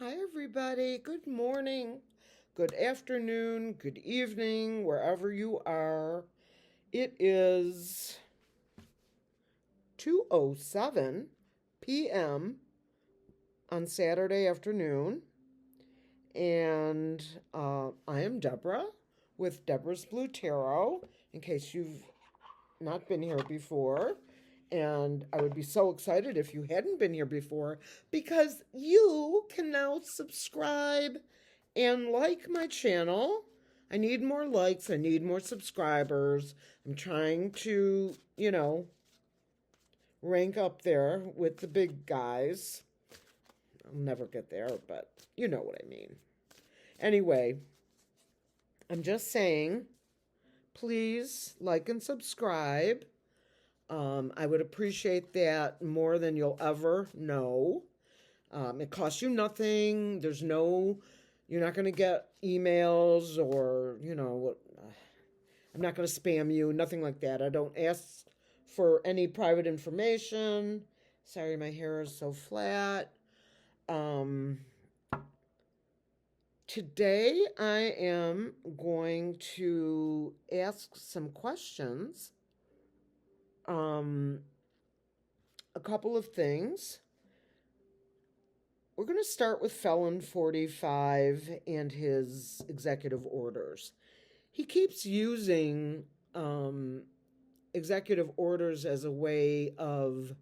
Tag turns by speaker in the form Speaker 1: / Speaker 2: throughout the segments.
Speaker 1: Hi, everybody. Good morning, good afternoon, good evening, wherever you are. It is 2:07 p.m. on Saturday afternoon, and I am Deborah with Deborah's Blue Tarot, in case you've not been here before. And I would be so excited if you hadn't been here before because you can now subscribe and like my channel. I need more likes. I need more subscribers. I'm trying to, rank up there with the big guys. I'll never get there, but you know what I mean. Anyway, I'm just saying, please like and subscribe. I would appreciate that more than you'll ever know. It costs you nothing. You're not going to get emails or, I'm not going to spam you, nothing like that. I don't ask for any private information. Sorry, my hair is so flat. Today I am going to ask some questions. A couple of things. We're going to start with Felon 45 and his executive orders. He keeps using executive orders as a way of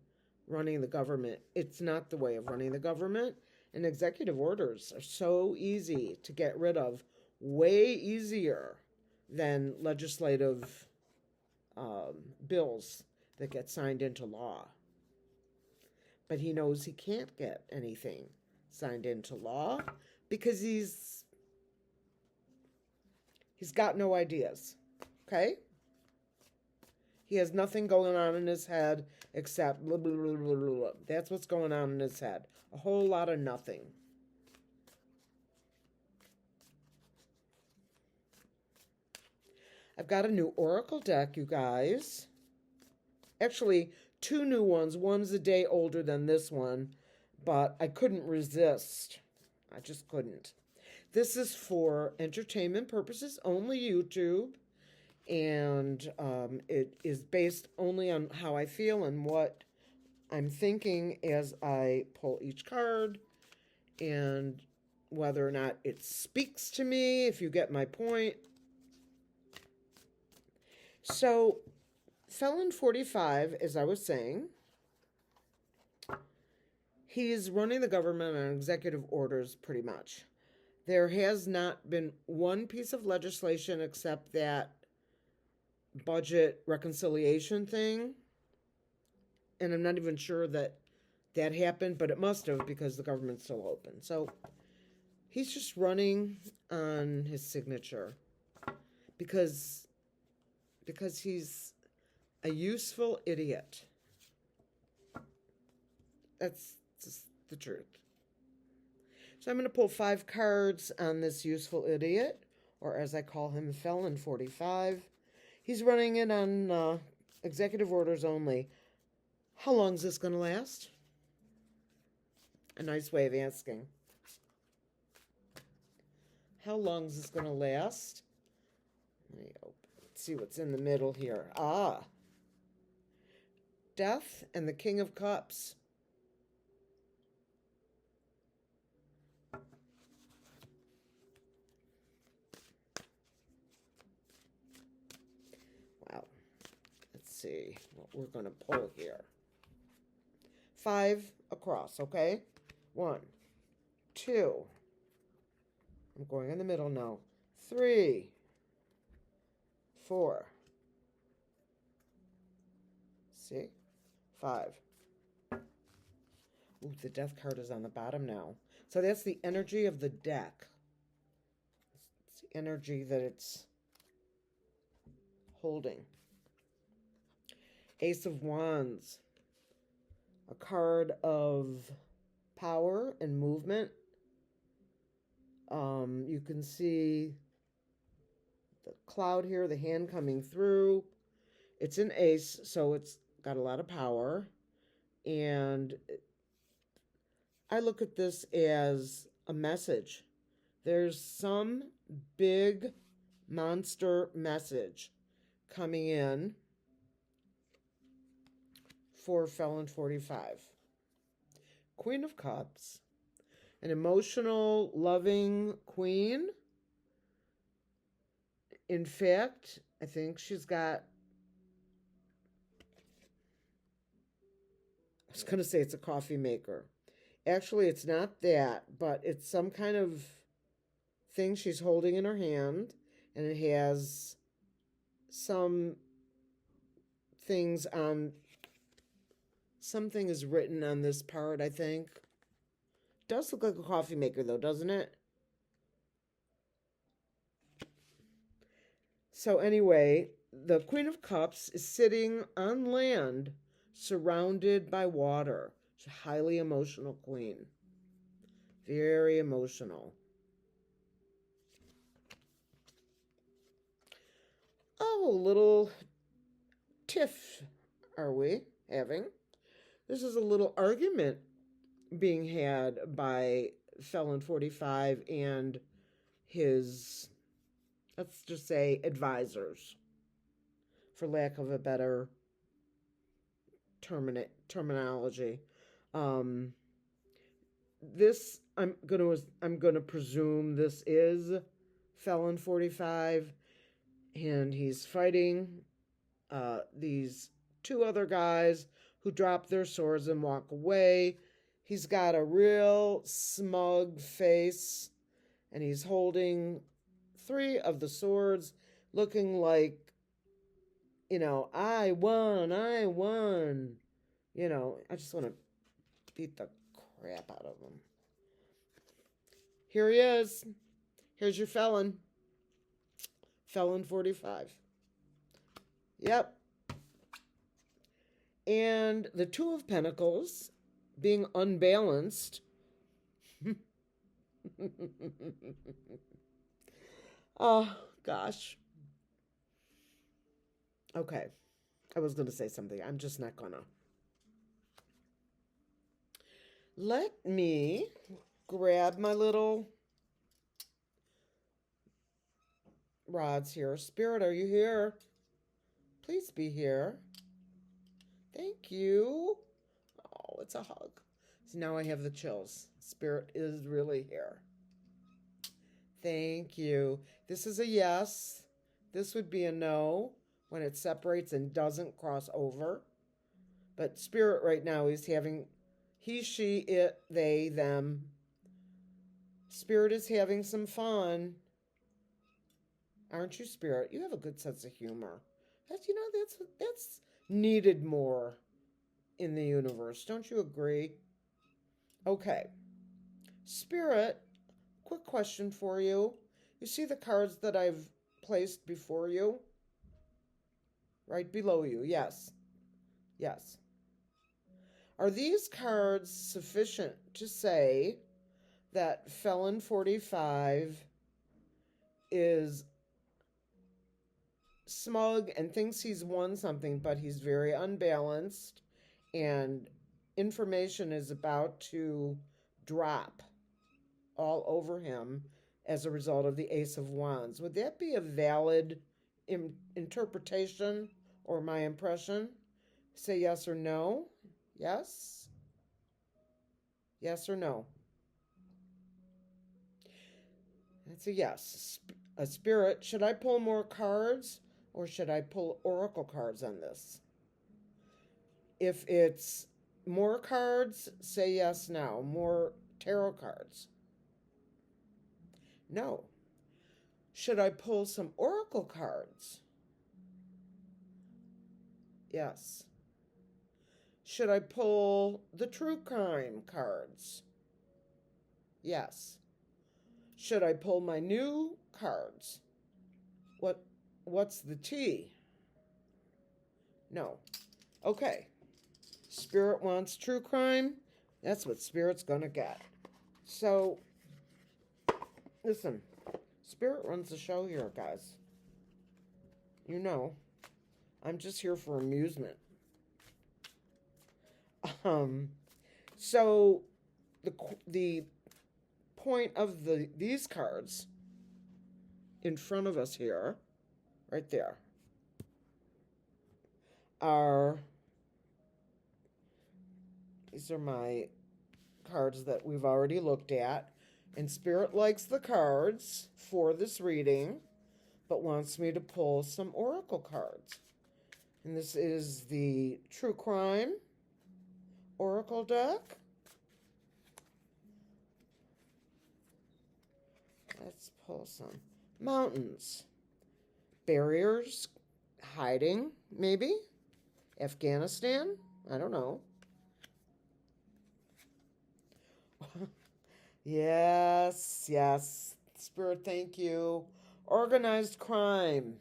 Speaker 1: running the government. It's not the way of running the government. And executive orders are so easy to get rid of, way easier than legislative bills that get signed into law. But he knows he can't get anything signed into law because he's got no ideas. Okay? He has nothing going on in his head except blah, blah, blah, blah, blah. That's what's going on in his head. A whole lot of nothing. I've got a new Oracle deck, you guys. Actually, two new ones. One's a day older than this one, but I couldn't resist. I just couldn't. This is for entertainment purposes, only YouTube, and it is based only on how I feel and what I'm thinking as I pull each card, and whether or not it speaks to me, if you get my point. So, Felon 45, as I was saying, he's running the government on executive orders pretty much. There has not been one piece of legislation except that budget reconciliation thing. And I'm not even sure that happened, but it must have because the government's still open. So he's just running on his signature because he's a useful idiot. That's just the truth. So I'm going to pull 5 cards on this useful idiot, or as I call him, Felon 45. He's running it on executive orders only. How long is this going to last? A nice way of asking. How long is this going to last? Let's see what's in the middle here. Death and the King of Cups. Wow. Let's see what we're going to pull here. 5 across, okay? 1, 2. I'm going in the middle now. 3, 4. See? 5. Ooh, the death card is on the bottom now. So that's the energy of the deck. It's the energy that it's holding. Ace of Wands. A card of power and movement. You can see the cloud here, the hand coming through. It's an ace, so it's got a lot of power. And I look at this as a message. There's some big monster message coming in for Felon 45. Queen of Cups. An emotional, loving queen. In fact, I think she's got... I was going to say it's a coffee maker. Actually, it's not that, but it's some kind of thing she's holding in her hand, and it has some things on... Something is written on this part, I think. Does look like a coffee maker, though, doesn't it? So anyway, the Queen of Cups is sitting on land surrounded by water. She's a highly emotional queen. Very emotional. Oh, little tiff are we having? This is a little argument being had by Felon 45 and his, let's just say, advisors, for lack of a better terminology. This I'm gonna presume this is Felon 45, and he's fighting these two other guys who drop their swords and walk away. He's got a real smug face, and he's holding 3 of the swords, looking like, I won. I just want to beat the crap out of him. Here he is. Here's your felon. Felon 45. Yep. And the 2 of Pentacles being unbalanced. Oh, gosh. Okay. I was going to say something. I'm just not going to. Let me grab my little rods here. Spirit, are you here? Please be here. Thank you. Oh, it's a hug. So now I have the chills. Spirit is really here. Thank you. This is a yes. This would be a no when it separates and doesn't cross over. But Spirit right now is having he, she, it, they, them. Spirit is having some fun. Aren't you, Spirit? You have a good sense of humor. That's needed more in the universe. Don't you agree? Okay. Spirit, quick question for you. You see the cards that I've placed before you? Right below you. Yes. Yes. Are these cards sufficient to say that Felon 45 is smug and thinks he's won something, but he's very unbalanced, and information is about to drop all over him as a result of the Ace of Wands? Would that be a valid interpretation or my impression? Say yes or no. Yes? Yes or no? That's a yes. A Spirit, should I pull more cards or should I pull oracle cards on this? If it's more cards, say yes now. More tarot cards? No. Should I pull some oracle cards? Yes. Should I pull the true crime cards? Yes. Should I pull my new cards? What's the T? No. Okay. Spirit wants true crime. That's what Spirit's gonna get. So, listen. Spirit runs the show here, guys. You know. I'm just here for amusement. So the point of these cards in front of us here, right there, these are my cards that we've already looked at. And Spirit likes the cards for this reading, but wants me to pull some oracle cards. And this is the True Crime Oracle deck. Let's pull some mountains. Barriers, hiding, maybe. Afghanistan, I don't know. Yes, yes. Spirit, thank you. Organized crime.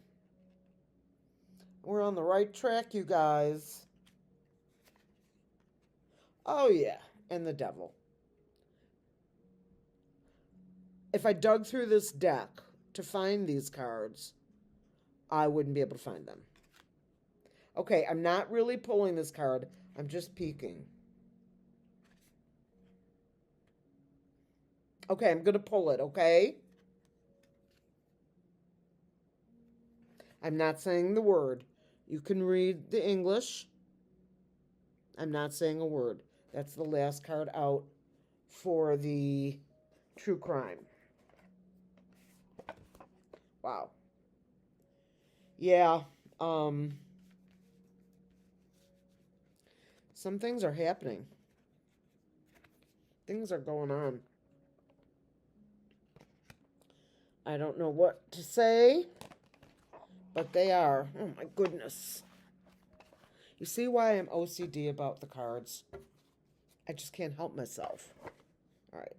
Speaker 1: We're on the right track, you guys. Oh, yeah. And the devil. If I dug through this deck to find these cards, I wouldn't be able to find them. Okay, I'm not really pulling this card. I'm just peeking. Okay, I'm going to pull it, okay? I'm not saying the word. You can read the English. I'm not saying a word. That's the last card out for the True Crime. Wow. Yeah, some things are happening. Things are going on. I don't know what to say, but they are. Oh my goodness. You see why I'm OCD about the cards? I just can't help myself. All right.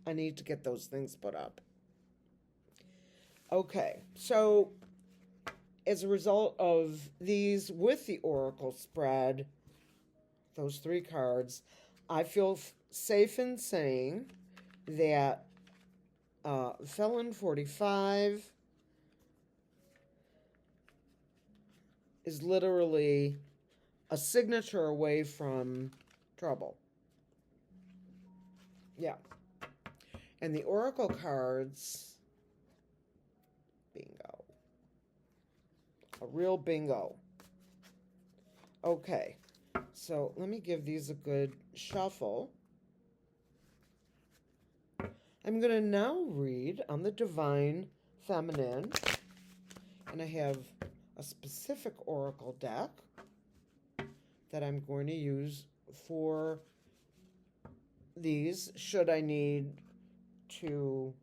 Speaker 1: I need to get those things put up. Okay. So, as a result of these with the Oracle spread, those 3 cards, I feel safe in saying that Felon 45 is literally a signature away from trouble. Yeah. And the Oracle cards, bingo. A real bingo. Okay. So let me give these a good shuffle. I'm going to now read on the Divine Feminine. And I have a specific oracle deck that I'm going to use for these, should I need to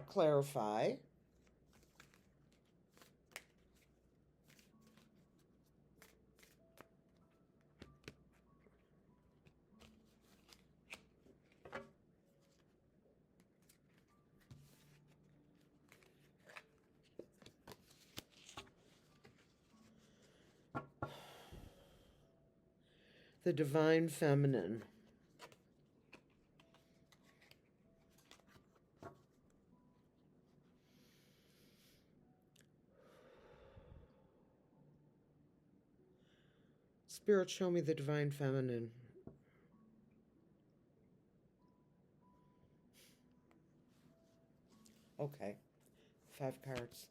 Speaker 1: clarify. The Divine Feminine. Spirit, show me the Divine Feminine. Okay. 5 cards.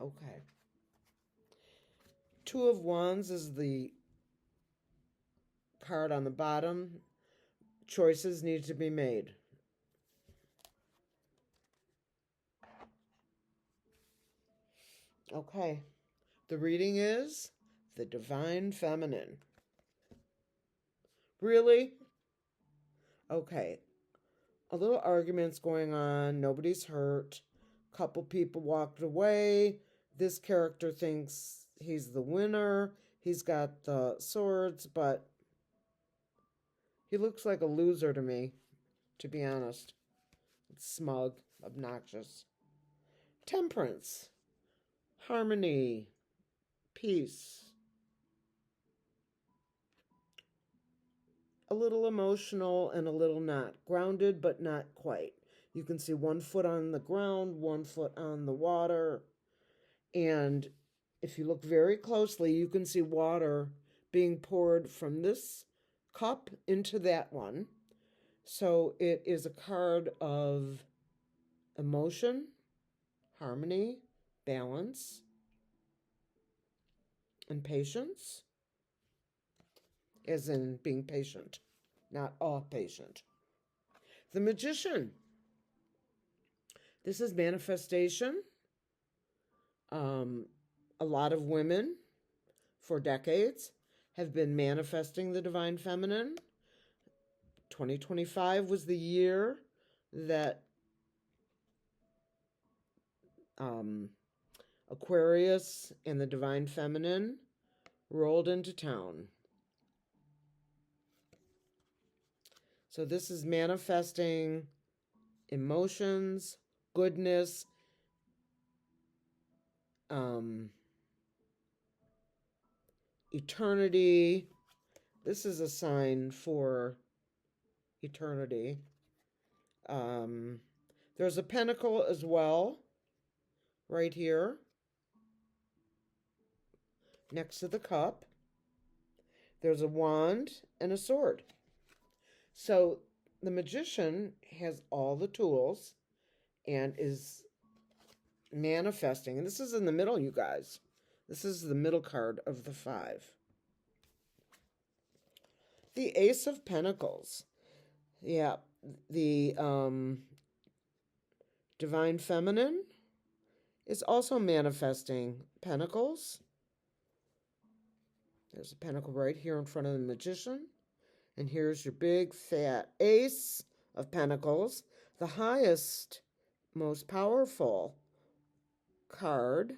Speaker 1: Okay. 2 of Wands is the card on the bottom. Choices need to be made. Okay. The reading is the Divine Feminine. Really? Okay. A little argument's going on. Nobody's hurt. Couple people walked away. This character thinks he's the winner. He's got the swords, but he looks like a loser to me, to be honest. Smug, obnoxious. Temperance. Harmony. Peace. A little emotional and a little not. Grounded, but not quite. You can see 1 foot on the ground, 1 foot on the water. And if you look very closely, you can see water being poured from this cup into that one. So it is a card of emotion, harmony, balance, and patience, as in being patient, not a patient. The Magician. This is manifestation. A lot of women for decades have been manifesting the divine feminine. 2025 was the year that Aquarius and the divine feminine rolled into town. So this is manifesting emotions, goodness, eternity. This is a sign for eternity. There's a pentacle as well, right here, next to the cup. There's a wand and a sword. So the Magician has all the tools and is manifesting. And this is in the middle, you guys. This is the middle card of the 5. The Ace of Pentacles. Yeah, the divine feminine is also manifesting pentacles. There's a pentacle right here in front of the Magician. And here's your big fat Ace of Pentacles, the highest, most powerful card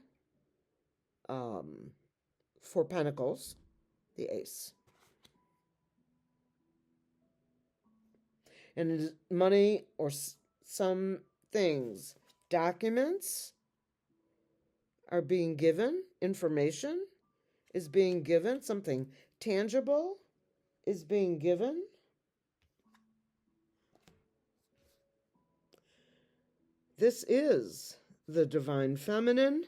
Speaker 1: for Pentacles, the Ace. And it is money or some things, documents are being given, information is being given, something tangible is being given. This is the divine feminine.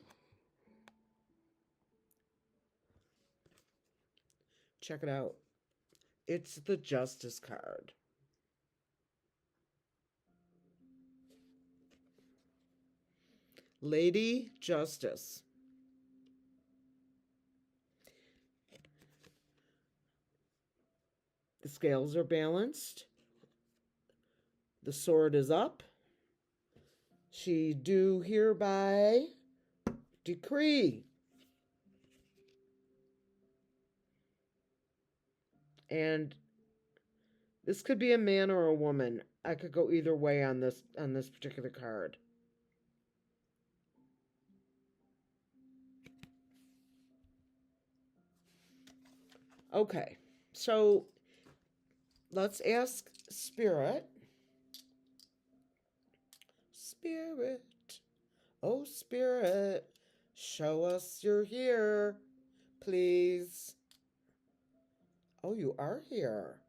Speaker 1: Check it out. It's the Justice card. Lady Justice. The scales are balanced. The sword is up. She do hereby decree. And this could be a man or a woman. I could go either way on this particular card. Okay, so let's ask Spirit. Spirit, oh Spirit, show us you're here, please. Oh, you are here.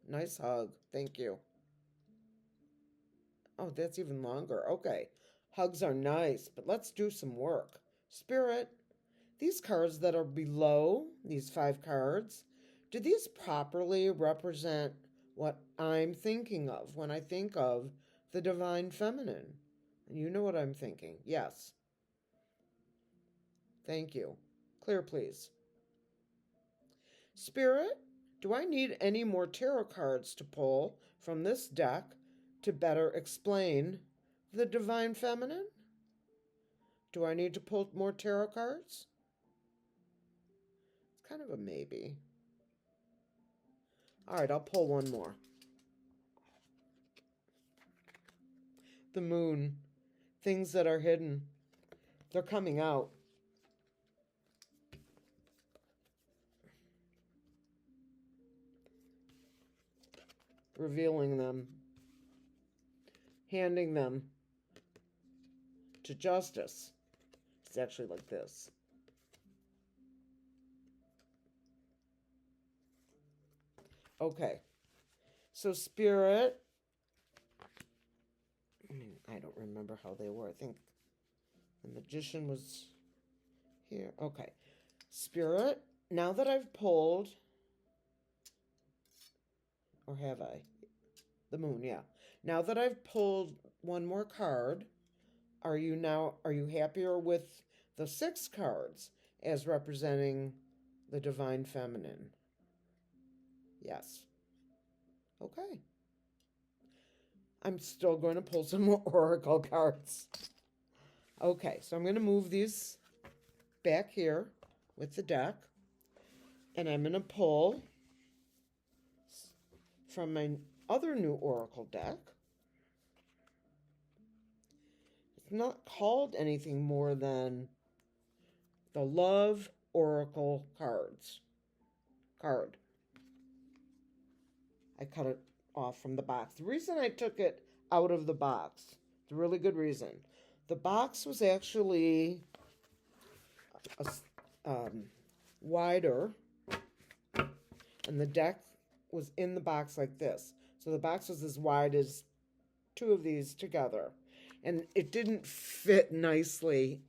Speaker 1: Nice hug. Thank you. Oh, that's even longer. Okay. Hugs are nice, but let's do some work. Spirit, these cards that are below, these 5 cards, do these properly represent what I'm thinking of when I think of the divine feminine? You know what I'm thinking. Yes. Thank you. Clear, please. Spirit, do I need any more tarot cards to pull from this deck to better explain the divine feminine? Do I need to pull more tarot cards? It's kind of a maybe. All right, I'll pull one more. The Moon. Things that are hidden. They're coming out. Revealing them. Handing them to justice. It's actually like this. Okay. So Spirit, I don't remember how they were. I think the magician was here. Okay. Spirit, now that I've pulled, or have I? The moon, yeah. Now that I've pulled one more card, are you happier with the 6 cards as representing the divine feminine? Yes. Okay. I'm still going to pull some more oracle cards. Okay, so I'm going to move these back here with the deck. And I'm going to pull from my other new oracle deck. It's not called anything more than the Love Oracle card. I cut it off from the box. The reason I took it out of the box, it's a really good reason. The box was actually wider, and the deck was in the box like this. So the box was as wide as 2 of these together, and it didn't fit nicely.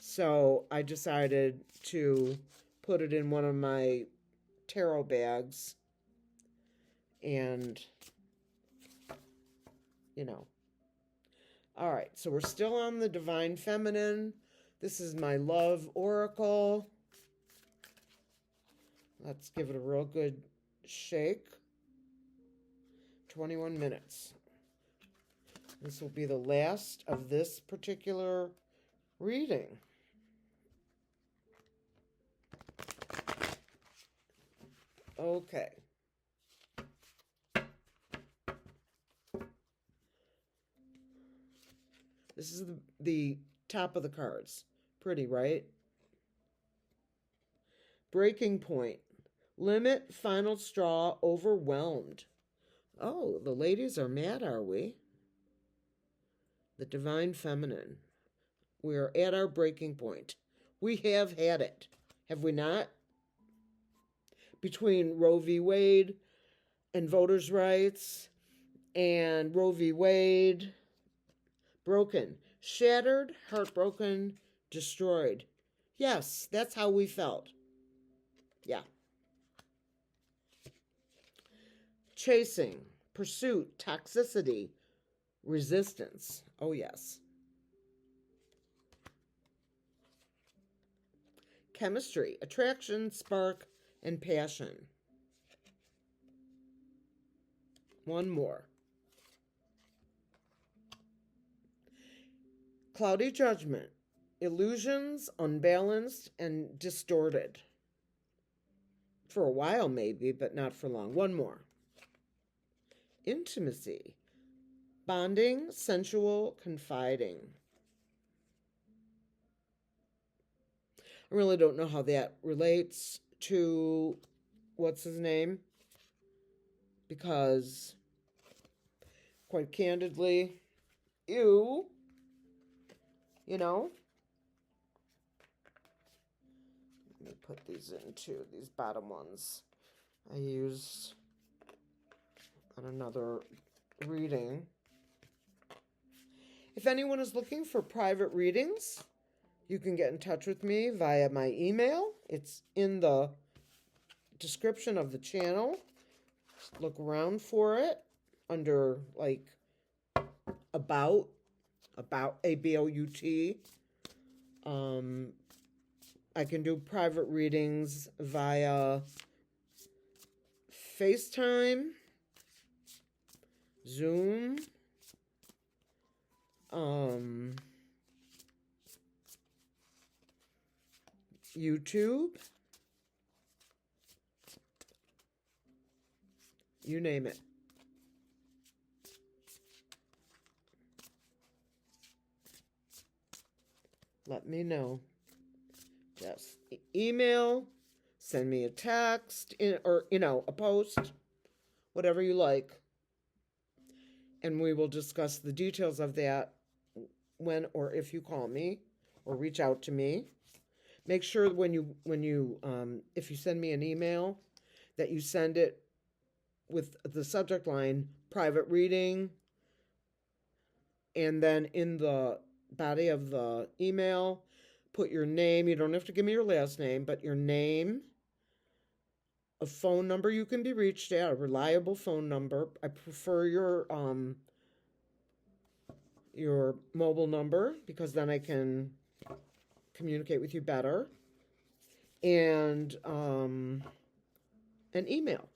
Speaker 1: So I decided to put it in one of my tarot bags, and All right, so we're still on the divine feminine. This is my love oracle. Let's give it a real good shake. 21 minutes. This will be the last of this particular reading. Okay. This is the top of the cards. Pretty, right? Breaking point. Limit, final straw, overwhelmed. Oh, the ladies are mad, are we? The divine feminine. We're at our breaking point. We have had it, have we not? Between Roe v. Wade and voters' rights and Roe v. Wade. Broken, shattered, heartbroken, destroyed. Yes, that's how we felt. Yeah. Chasing, pursuit, toxicity, resistance. Oh, yes. Chemistry, attraction, spark, and passion. One more. Cloudy judgment, illusions, unbalanced, and distorted. For a while, maybe, but not for long. One more. Intimacy, bonding, sensual, confiding. I really don't know how that relates to what's his name, because, quite candidly, you know, let me put these into these bottom ones. I used on another reading. If anyone is looking for private readings, you can get in touch with me via my email. It's in the description of the channel. Just look around for it under like about ABOUT. I can do private readings via FaceTime, Zoom, YouTube, you name it. Let me know. Just email, send me a text, or, a post, whatever you like. And we will discuss the details of that when or if you call me or reach out to me. Make sure if you send me an email, that you send it with the subject line, private reading, And then in the body of the email, put your name. You don't have to give me your last name, but your name, a phone number you can be reached at, a reliable phone number. I prefer your mobile number because then I can communicate with you better. And an email.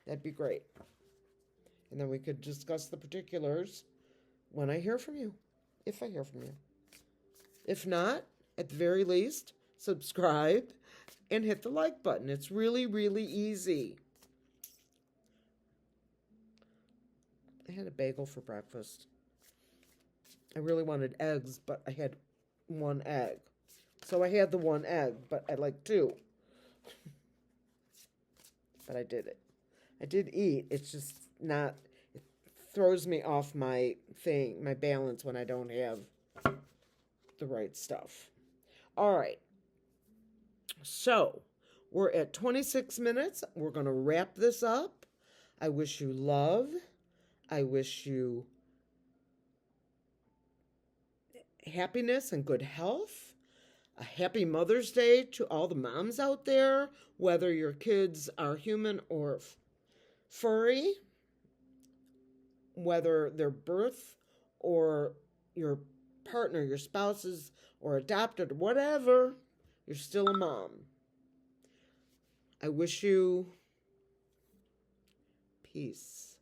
Speaker 1: That'd be great. And then we could discuss the particulars when I hear from you, if I hear from you. If not, at the very least, subscribe and hit the like button. It's really, really easy. I had a bagel for breakfast. I really wanted eggs, but I had one egg. So I had the one egg, but I like two. But I did it. I did eat. It's just not, it throws me off my balance when I don't have the right stuff. All right. So we're at 26 minutes. We're going to wrap this up. I wish you love. I wish you happiness and good health. A happy Mother's Day to all the moms out there, whether your kids are human or furry, whether they're birth or your partner, your spouses, or adopted, whatever, you're still a mom. I wish you peace.